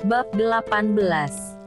Bab 18.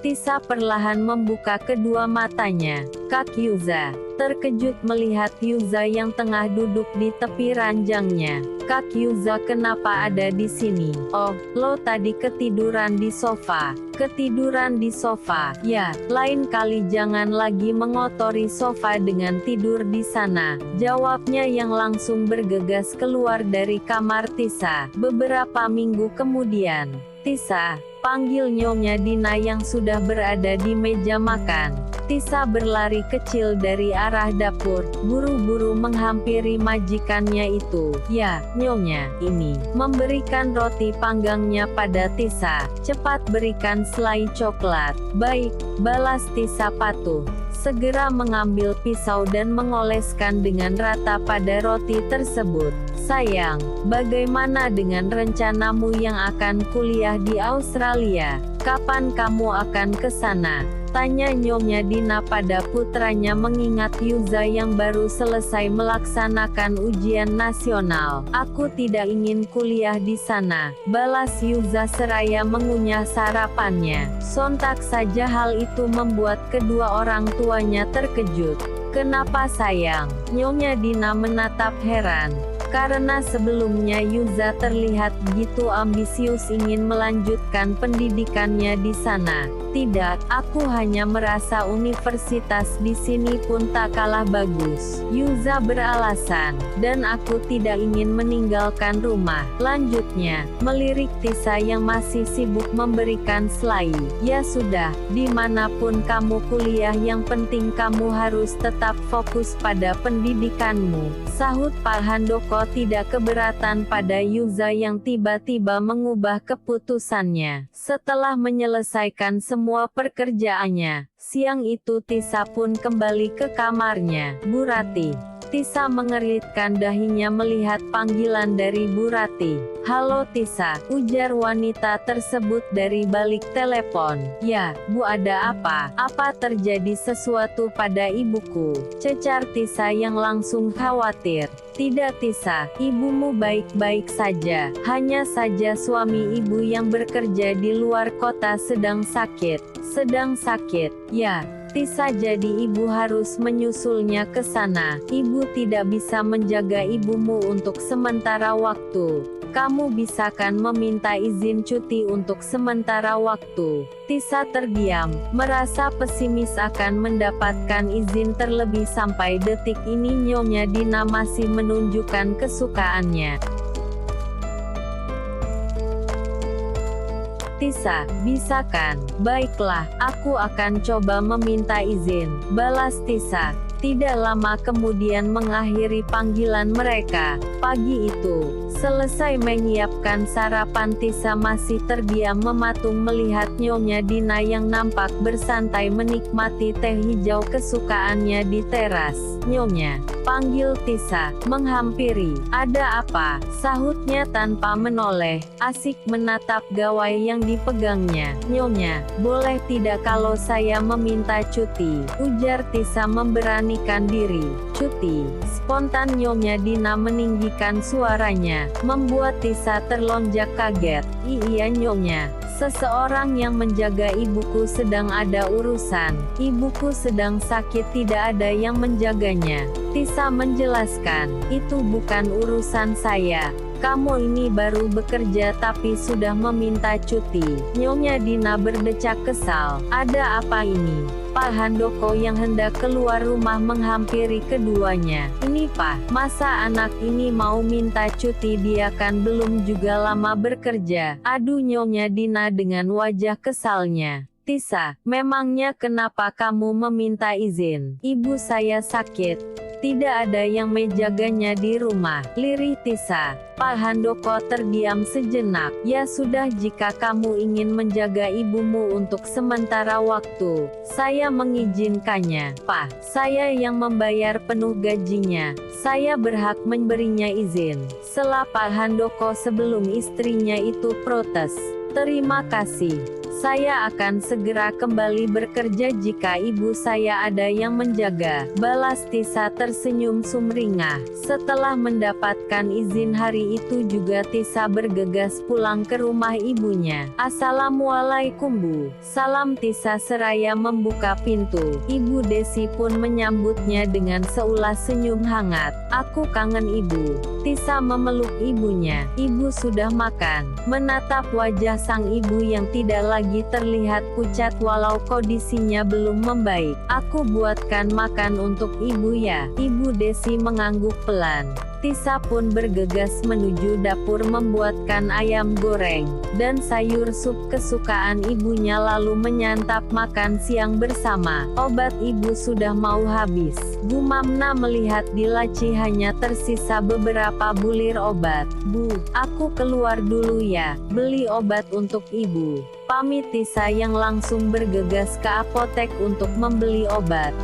Tisa perlahan membuka kedua matanya. Kak Yuza terkejut melihat Yuza yang tengah duduk di tepi ranjangnya. Kak Yuza, kenapa ada di sini? Oh, lo tadi ketiduran di sofa. Ketiduran di sofa? Ya, lain kali jangan lagi mengotori sofa dengan tidur di sana, jawabnya yang langsung bergegas keluar dari kamar Tisa. Beberapa minggu kemudian, Tisa panggil Nyonya Dina yang sudah berada di meja makan. Tisa berlari kecil dari arah dapur, buru-buru menghampiri majikannya itu. Ya, Nyonya, ini. Memberikan roti panggangnya pada Tisa. Cepat berikan selai coklat. Baik, balas Tisa patuh. Segera mengambil pisau dan mengoleskan dengan rata pada roti tersebut. Sayang, bagaimana dengan rencanamu yang akan kuliah di Australia? Kapan kamu akan ke sana? Tanya Nyonya Dina pada putranya mengingat Yuza yang baru selesai melaksanakan ujian nasional. Aku tidak ingin kuliah di sana, balas Yuza seraya mengunyah sarapannya. Sontak saja hal itu membuat kedua orang tuanya terkejut. Kenapa sayang? Nyonya Dina menatap heran. Karena sebelumnya Yuza terlihat begitu ambisius ingin melanjutkan pendidikannya di sana. Tidak, aku hanya merasa universitas di sini pun tak kalah bagus, Yuza beralasan, dan aku tidak ingin meninggalkan rumah. Lanjutnya, melirik Tisa yang masih sibuk memberikan selai. Ya sudah, dimanapun kamu kuliah yang penting kamu harus tetap fokus pada pendidikanmu, sahut Pak Handoko tidak keberatan pada Yuza yang tiba-tiba mengubah keputusannya. Setelah menyelesaikan semua pekerjaannya, siang itu Tisa pun kembali ke kamarnya. Bu Rati. Tisa mengeritkan dahinya melihat panggilan dari Bu Rati. Halo Tisa, ujar wanita tersebut dari balik telepon. Ya, Bu, ada apa? Apa terjadi sesuatu pada ibuku? Cecar Tisa yang langsung khawatir. Tidak Tisa, ibumu baik-baik saja. Hanya saja suami ibu yang bekerja di luar kota sedang sakit. Sedang sakit? Ya. Tisa, jadi ibu harus menyusulnya ke sana. Ibu tidak bisa menjaga ibumu untuk sementara waktu. Kamu bisa kan meminta izin cuti untuk sementara waktu? Tisa terdiam, merasa pesimis akan mendapatkan izin terlebih sampai detik ini Nyonya Dina masih menunjukkan kesukaannya. Tisa, bisa kan? Baiklah, aku akan coba meminta izin, balas Tisa. Tidak lama kemudian mengakhiri panggilan mereka. Pagi itu, selesai menyiapkan sarapan Tisa masih terdiam mematung melihat Nyonya Dina yang nampak bersantai menikmati teh hijau kesukaannya di teras. Nyonya, panggil Tisa, menghampiri. Ada apa? Sahutnya tanpa menoleh, asik menatap gawai yang dipegangnya. Nyonya, boleh tidak kalau saya meminta cuti? Ujar Tisa memberanikan diri. Cuti? Spontan Nyonya Dina meninggikan suaranya, membuat Tisa terlonjak kaget. Iya Nyonya, seseorang yang menjaga ibuku sedang ada urusan. Ibuku sedang sakit, tidak ada yang menjaganya. Tisa menjelaskan, itu bukan urusan saya. Kamu ini baru bekerja tapi sudah meminta cuti. Nyonya Dina berdecak kesal. Ada apa ini? Pak Handoko yang hendak keluar rumah menghampiri keduanya. Ini Pak, masa anak ini mau minta cuti? Dia kan belum juga lama bekerja. Aduh Nyonya Dina dengan wajah kesalnya. Tisa, memangnya kenapa kamu meminta izin? Ibu saya sakit. Tidak ada yang menjaganya di rumah, lirih Tisa. Pak Handoko terdiam sejenak. Ya sudah, jika kamu ingin menjaga ibumu untuk sementara waktu, saya mengizinkannya. Pak, saya yang membayar penuh gajinya. Saya berhak memberinya izin. Sela Pak Handoko sebelum istrinya itu protes. Terima kasih. Saya akan segera kembali bekerja jika ibu saya ada yang menjaga, balas Tisa tersenyum sumringah. Setelah mendapatkan izin hari itu juga Tisa bergegas pulang ke rumah ibunya. Assalamualaikum Bu. Salam Tisa seraya membuka pintu. Ibu Desi pun menyambutnya dengan seulas senyum hangat. Aku kangen ibu. Tisa memeluk ibunya. Ibu sudah makan. Menatap wajah sang ibu yang tidak lagi terlihat pucat walau kondisinya belum membaik. Aku buatkan makan untuk ibu ya. Ibu Desi mengangguk pelan. Tisa pun bergegas menuju dapur membuatkan ayam goreng dan sayur sup kesukaan ibunya lalu menyantap makan siang bersama. Obat ibu sudah mau habis. Bu Mamna melihat di laci hanya tersisa beberapa bulir obat. Bu, aku keluar dulu ya, beli obat untuk ibu. Pamit Tisa yang langsung bergegas ke apotek untuk membeli obat.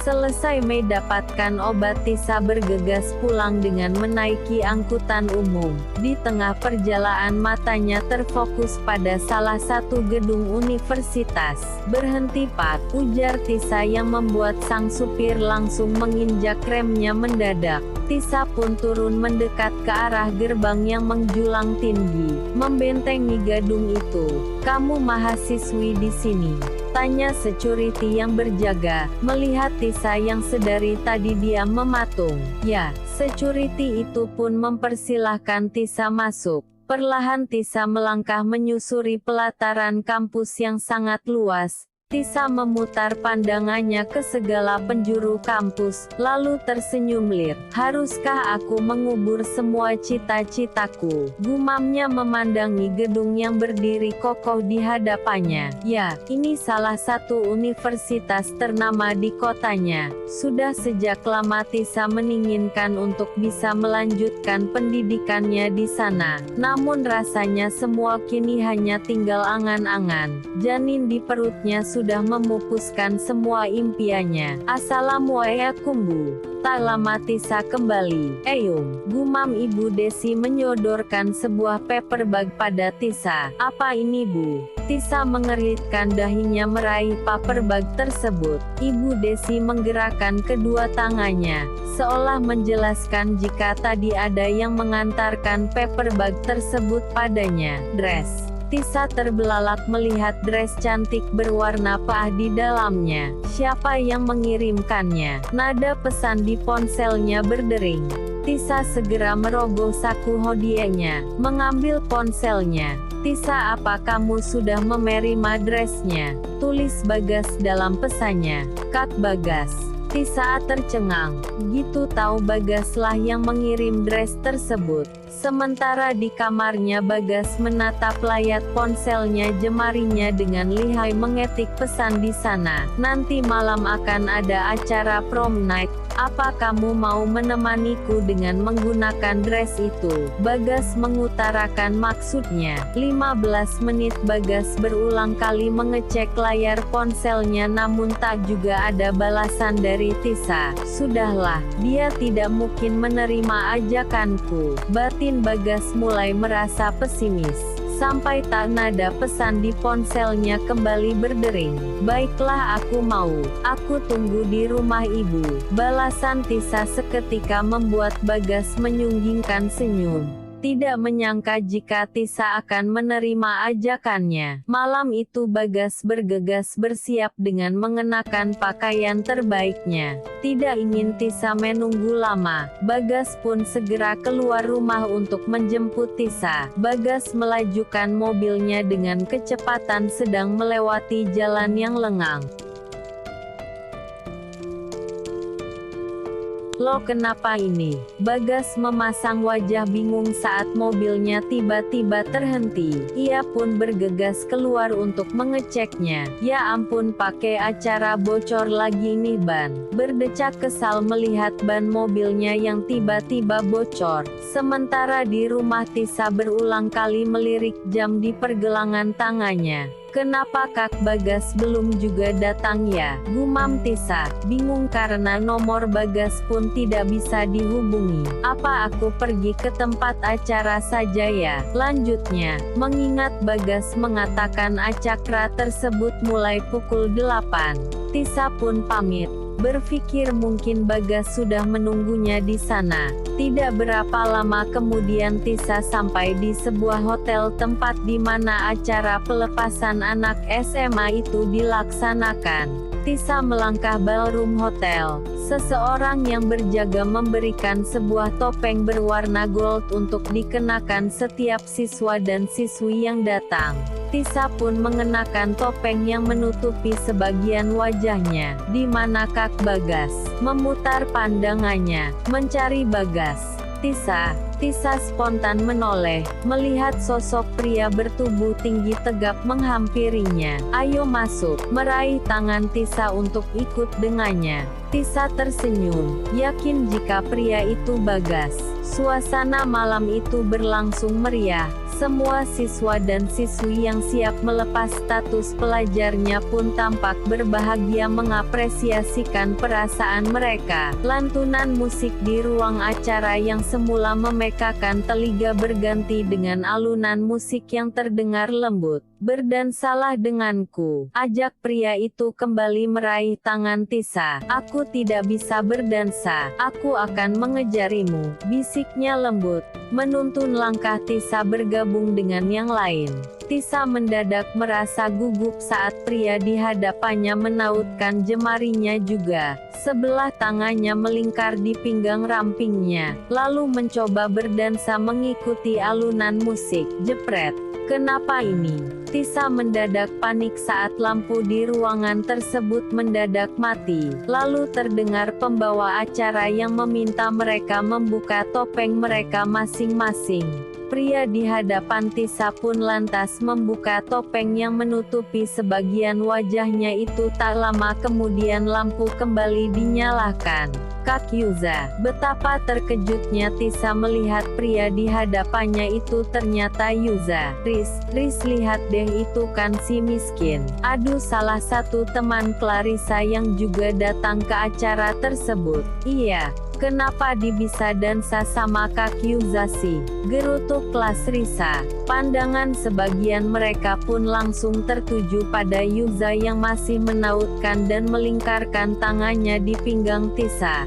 Selesai mendapatkan obat, Tisa bergegas pulang dengan menaiki angkutan umum. Di tengah perjalanan matanya terfokus pada salah satu gedung universitas. Berhenti Pak, ujar Tisa yang membuat sang supir langsung menginjak remnya mendadak. Tisa pun turun mendekat ke arah gerbang yang menjulang tinggi, membentengi gedung itu. Kamu mahasiswi di sini? Tanya security yang berjaga, melihat Tisa yang sedari tadi diam mematung. Ya, security itu pun mempersilahkan Tisa masuk. Perlahan Tisa melangkah menyusuri pelataran kampus yang sangat luas. Tisa memutar pandangannya ke segala penjuru kampus, lalu tersenyum lir. Haruskah aku mengubur semua cita-citaku? Gumamnya memandangi gedung yang berdiri kokoh di hadapannya. Ya, ini salah satu universitas ternama di kotanya. Sudah sejak lama Tisa menginginkan untuk bisa melanjutkan pendidikannya di sana. Namun rasanya semua kini hanya tinggal angan-angan. Janin di perutnya sudah memupuskan semua impiannya. Assalamualaikum Bu. Tak lama Tisa kembali. Eyung, gumam Ibu Desi menyodorkan sebuah paper bag pada Tisa. Apa ini Bu? Tisa mengeritkan dahinya meraih paper bag tersebut. Ibu Desi menggerakkan kedua tangannya, seolah menjelaskan jika tadi ada yang mengantarkan paper bag tersebut padanya. Dress. Tisa terbelalak melihat dress cantik berwarna peach di dalamnya. Siapa yang mengirimkannya? Nada pesan di ponselnya berdering. Tisa segera merogoh saku hodiahnya, mengambil ponselnya. Tisa, apa kamu sudah menerima dressnya? Tulis Bagas dalam pesannya. Kak Bagas. Tisa tercengang. Gitu tahu Bagaslah yang mengirim dress tersebut. Sementara di kamarnya Bagas menatap layar ponselnya, jemarinya dengan lihai mengetik pesan di sana. Nanti malam akan ada acara prom night. Apa kamu mau menemaniku dengan menggunakan dress itu? Bagas mengutarakan maksudnya. 15 menit Bagas berulang kali mengecek layar ponselnya namun tak juga ada balasan dari Tisa. Sudahlah, dia tidak mungkin menerima ajakanku. Batin Bagas mulai merasa pesimis. Sampai tak nada pesan di ponselnya kembali berdering. Baiklah, aku mau. Aku tunggu di rumah ibu. Balasan Tisa seketika membuat Bagas menyunggingkan senyum. Tidak menyangka jika Tisa akan menerima ajakannya. Malam itu Bagas bergegas bersiap dengan mengenakan pakaian terbaiknya. Tidak ingin Tisa menunggu lama, Bagas pun segera keluar rumah untuk menjemput Tisa. Bagas melajukan mobilnya dengan kecepatan sedang melewati jalan yang lengang. Loh, kenapa ini? Bagas memasang wajah bingung saat mobilnya tiba-tiba terhenti. Ia pun bergegas keluar untuk mengeceknya. Ya ampun, pakai acara bocor lagi nih ban. Berdecak kesal melihat ban mobilnya yang tiba-tiba bocor. Sementara di rumah Tisa berulang kali melirik jam di pergelangan tangannya. Kenapa Kak Bagas belum juga datang ya? Gumam Tisa, bingung karena nomor Bagas pun tidak bisa dihubungi. Apa aku pergi ke tempat acara saja ya? Lanjutnya, mengingat Bagas mengatakan acara tersebut mulai pukul 8, Tisa pun pamit. Berpikir mungkin Bagas sudah menunggunya di sana. Tidak berapa lama kemudian Tisa sampai di sebuah hotel tempat di mana acara pelepasan anak SMA itu dilaksanakan. Tisa melangkah ballroom hotel. Seseorang yang berjaga memberikan sebuah topeng berwarna gold untuk dikenakan setiap siswa dan siswi yang datang. Tisa pun mengenakan topeng yang menutupi sebagian wajahnya, di mana Kak Bagas memutar pandangannya, mencari Bagas. Tisa spontan menoleh, melihat sosok pria bertubuh tinggi tegap menghampirinya. "Ayo masuk," meraih tangan Tisa untuk ikut dengannya. Tisa tersenyum, yakin jika pria itu Bagas. Suasana malam itu berlangsung meriah. Semua siswa dan siswi yang siap melepas status pelajarnya pun tampak berbahagia mengapresiasikan perasaan mereka. Lantunan musik di ruang acara yang semula memekakan telinga berganti dengan alunan musik yang terdengar lembut. "Berdansalah denganku," ajak pria itu kembali meraih tangan Tisa. "Aku tidak bisa berdansa, aku akan mengejarimu," bisiknya lembut. Menuntun langkah Tisa bergabung dengan yang lain. Tisa mendadak merasa gugup saat pria di hadapannya menautkan jemarinya juga. Sebelah tangannya melingkar di pinggang rampingnya, lalu mencoba berdansa mengikuti alunan musik. Jepret. Kenapa ini? Tisa mendadak panik saat lampu di ruangan tersebut mendadak mati. Lalu terdengar pembawa acara yang meminta mereka membuka topeng mereka masing-masing. Pria di hadapan Tisa pun lantas membuka topeng yang menutupi sebagian wajahnya itu. Tak lama kemudian lampu kembali dinyalakan. "Kak Yuza." Betapa terkejutnya Tisa melihat pria di hadapannya itu ternyata Yuza. Riz, lihat deh, itu kan si miskin." Aduh, salah satu teman Clarissa yang juga datang ke acara tersebut. "Iya, kenapa dia bisa dansa sama Kak Yuza sih?" gerutuk Clarissa. Pandangan sebagian mereka pun langsung tertuju pada Yuza yang masih menautkan dan melingkarkan tangannya di pinggang Tisa.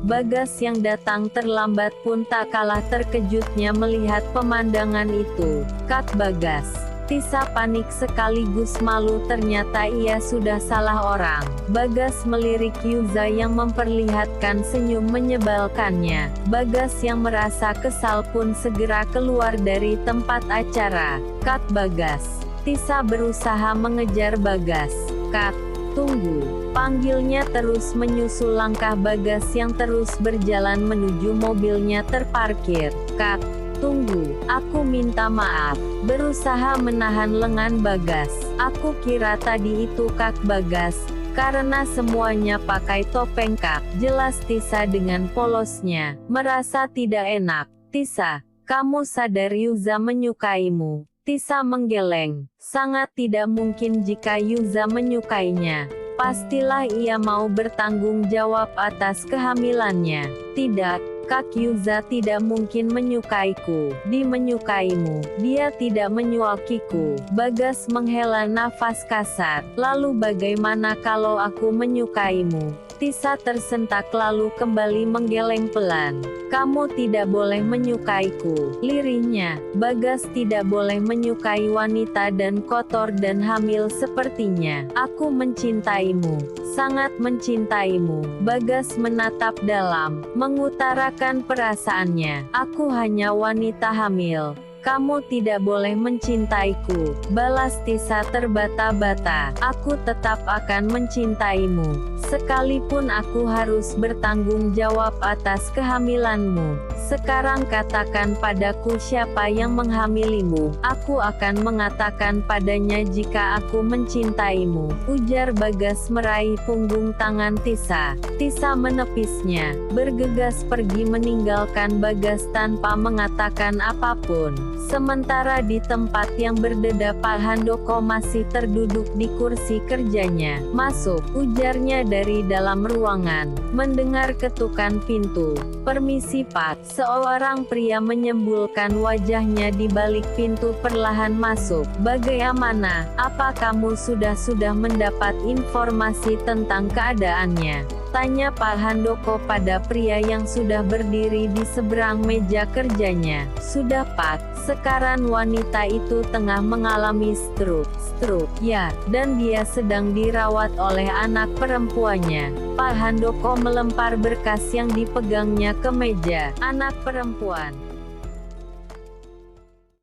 Bagas yang datang terlambat pun tak kalah terkejutnya melihat pemandangan itu. "Kak Bagas." Tisa panik sekaligus malu, ternyata ia sudah salah orang. Bagas melirik Yuza yang memperlihatkan senyum menyebalkannya. Bagas yang merasa kesal pun segera keluar dari tempat acara. "Kak Bagas." Tisa berusaha mengejar Bagas. "Kak, tunggu," panggilnya terus menyusul langkah Bagas yang terus berjalan menuju mobilnya terparkir. "Kak, tunggu, aku minta maaf." Berusaha menahan lengan Bagas. "Aku kira tadi itu Kak Bagas, karena semuanya pakai topeng Kak," jelas Tisa dengan polosnya, merasa tidak enak. "Tisa, kamu sadar Yuza menyukaimu?" Tisa menggeleng. Sangat tidak mungkin jika Yuza menyukainya. Pastilah ia mau bertanggung jawab atas kehamilannya. "Tidak, Kak Yuza tidak mungkin menyukaiku. Dia menyukaimu. Dia tidak menyuakiku." Bagas menghela nafas kasar. "Lalu bagaimana kalau aku menyukaimu?" Tisa tersentak lalu kembali menggeleng pelan. "Kamu tidak boleh menyukaiku," lirihnya. Bagas tidak boleh menyukai wanita dan kotor dan hamil sepertinya. "Aku mencintaimu, sangat mencintaimu." Bagas menatap dalam, mengutarakan perasaannya. "Aku hanya wanita hamil. Kamu tidak boleh mencintaiku," balas Tisa terbata-bata. "Aku tetap akan mencintaimu, sekalipun aku harus bertanggung jawab atas kehamilanmu." Sekarang katakan padaku siapa yang menghamilimu, aku akan mengatakan padanya jika aku mencintaimu, ujar Bagas meraih punggung tangan Tisa. Tisa menepisnya, bergegas pergi meninggalkan Bagas tanpa mengatakan apapun. Sementara di tempat yang berbeda Pak Handoko masih terduduk di kursi kerjanya. Masuk, ujarnya dari dalam ruangan. Mendengar ketukan pintu. Permisi Pak. Seorang pria menyembulkan wajahnya di balik pintu perlahan masuk. Bagaimana? Apa kamu sudah mendapat informasi tentang keadaannya? Tanya Pak Handoko pada pria yang sudah berdiri di seberang meja kerjanya. Sudah Pak, sekarang wanita itu tengah mengalami stroke. Ya, dan dia sedang dirawat oleh anak perempuannya. Pak Handoko melempar berkas yang dipegangnya ke meja. Anak perempuan.